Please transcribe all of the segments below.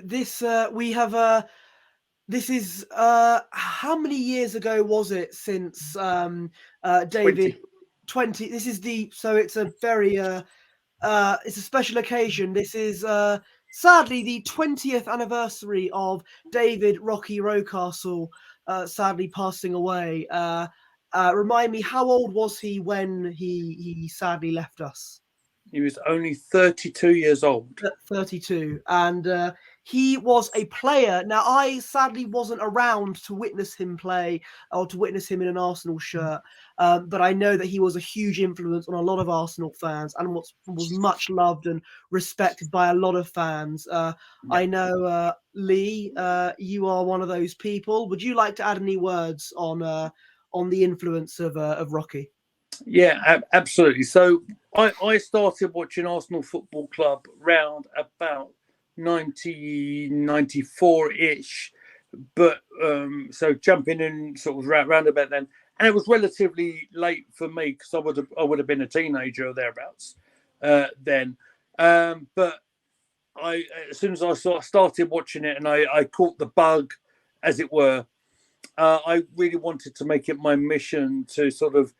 this we have this is how many years ago was it since David 20. 20? This is it's a very it's a special occasion. This is sadly the 20th anniversary of David Rocky Rocastle sadly passing away. Remind me, how old was he when he sadly left us? He was only 32 years old. 32, and he was a player. Now, I sadly wasn't around to witness him play or to witness him in an Arsenal shirt, but I know that he was a huge influence on a lot of Arsenal fans and was much loved and respected by a lot of fans. I know, Lee, you are one of those people. Would you like to add any words on the influence of Rocky? Yeah, absolutely. So I started watching Arsenal Football Club round about 1994 ish, but so jumping in sort of round about then, and it was relatively late for me because I would have been a teenager or thereabouts then. But I as soon as I started watching it and I caught the bug, as it were, I really wanted to make it my mission to sort of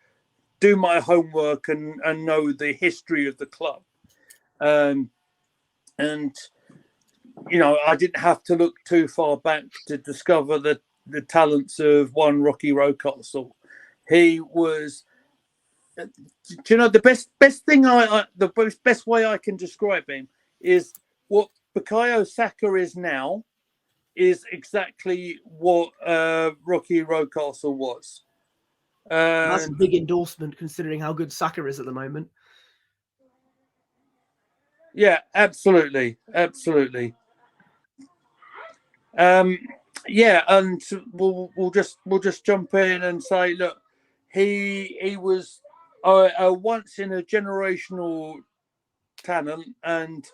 do my homework and know the history of the club. And I didn't have to look too far back to discover the talents of one Rocky Rocastle. He was, the best thing the best way I can describe him is what Bukayo Saka is now is exactly what Rocky Rocastle was. That's a big endorsement considering how good Saka is at the moment. Yeah, absolutely. Yeah, and we'll just jump in and say, look, he was a once in a generational talent, and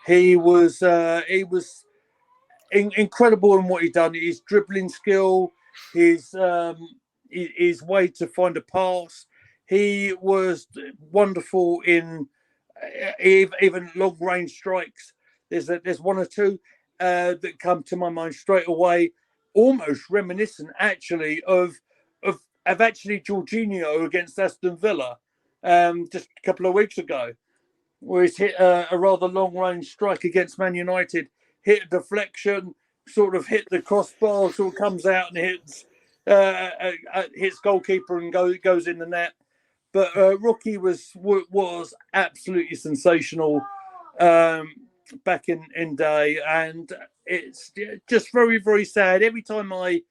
he was incredible in what he done. His dribbling skill, his way to find a pass. He was wonderful in even long range strikes. There's one or two that come to my mind straight away, almost reminiscent actually of actually Jorginho against Aston Villa just a couple of weeks ago, where he's hit a rather long range strike against Man United, hit a deflection, sort of hit the crossbar, sort of comes out and hits goalkeeper and goes in the net. But Rocky was absolutely sensational back in day, and it's just very, very sad. Every time I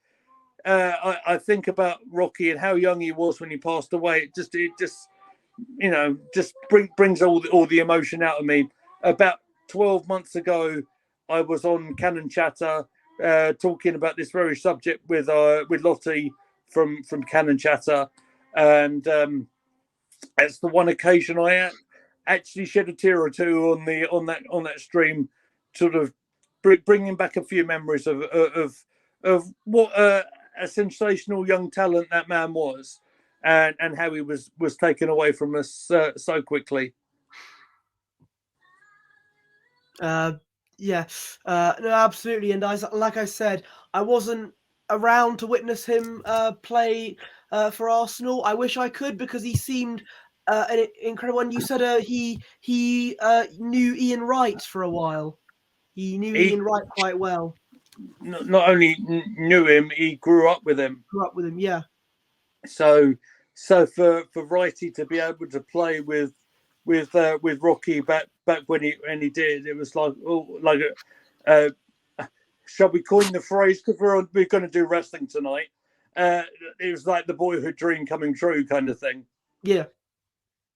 think about Rocky and how young he was when he passed away, it just brings all the emotion out of me. About 12 months ago, I was on Cannon Chatter talking about this very subject with Lottie from Cannon Chatter, and it's the one occasion I actually shed a tear or two on that stream, sort of bringing back a few memories of what a sensational young talent that man was, and how he was taken away from us so quickly. Yeah, no, absolutely. And like I said, I wasn't around to witness him play for Arsenal. I wish I could because he seemed an incredible. And you said he knew Ian Wright for a while. He knew He Ian Wright quite well. not only knew him, he grew up with him. Grew up with him, yeah. So for Wrighty to be able to play with Rocky back when he did, it was like shall we coin the phrase, because we're going to do wrestling tonight? It was like the boyhood dream coming true kind of thing. Yeah.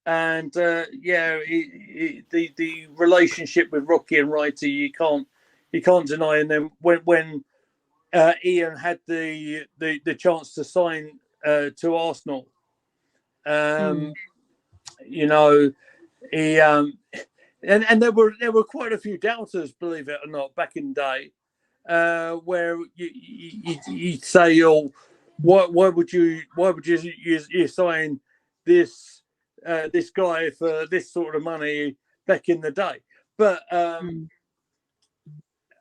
And the relationship with Rocky and Wrighty, you can't deny. And then when Ian had the chance to sign to Arsenal, he and there were quite a few doubters, believe it or not, back in the day, where you'd say, "Oh, why would you sign this guy for this sort of money back in the day?" But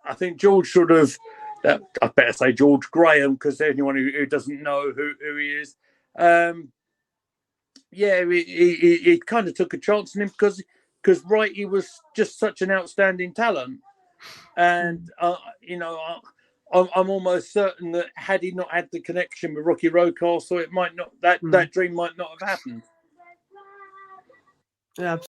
I think George should have. I better say George Graham, because anyone who doesn't know who he is, he kind of took a chance on him because Wrighty was just such an outstanding talent, and I'm almost certain that had he not had the connection with Rocky Rocastle, it might not that dream might not have happened. Yeah,